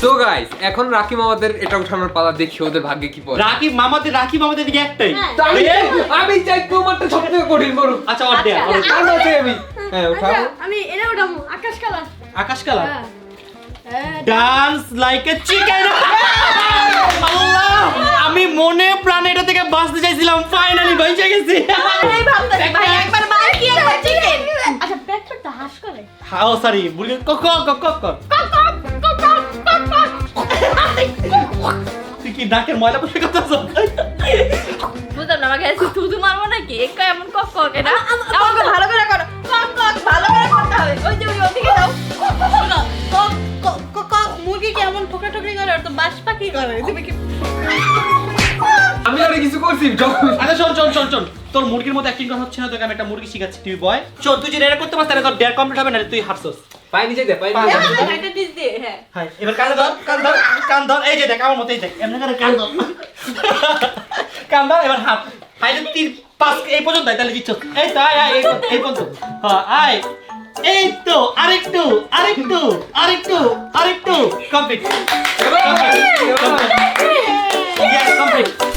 So guys এখন রাকি মামাদের এটা উঠানোর পালা, দেখি ওদের ভাগ্যে কি পড়ে। রাকি মামাদের দিকে একটাই। তো আমি চাই তোমারটা সবথেকে কঠিন করো। আচ্ছা অর্ধেক আমি হ্যাঁ উঠাও। আমি এটা উঠাবো আকাশ কালার। আকাশ colour. Dance like a chicken. আল্লাহ, আমি মনে প্রাণে এটা থেকে বাঁচতে চাইছিলাম, ফাইনালি বেঁচে গেছি। এই ভাবতেছি ভাই একবার মাইকি একবার চিকেন। আচ্ছা পেটটা হাস করে। হাও সরি বুড়ি কক কক কক কক। তুই কি নাকের ময়লা পরিষ্কার করতেছ? বুঝলাম না, আমাকে থুতু মারবো নাকি? একটা এমন কক কক এটা আমাকে ভালো করে করো, কক কক ভালো করে করতে হবে। ওই যে ওই ওদিকে দাও। শোনো, কক কক কক মুরগি কেমন ঠোকরা ঠোকরি করে আর তো বাস পাখি করে। তুমি কি আমি আর কিছু করছি যখন আচ্ছা শোন তোর মুরগির মতো অ্যাক্টিং করা হচ্ছে না, তোকে আমি একটা মুরগি শিখাচ্ছি, তুই বয়। শোন তুই যদি এটা করতে পারছিস তাহলে তোর ডেয়ার কমপ্লিট হবে না, তুই হারছস। পাই নিচে দে, পাই নিচে দে। একটা ডিস দিয়ে? হ্যাঁ হ্যাঁ এবার কান ধর এই যে দেখ আমার মতই দেখ এমনি করে কান ধর এবার হাত হাই যে 3 5 এই পর্যন্ত তাহলে দিচ্ছ। এই তো আয় এই পর্যন্ত। হ্যাঁ আয় এই তো আরেকটু কমপ্লিট।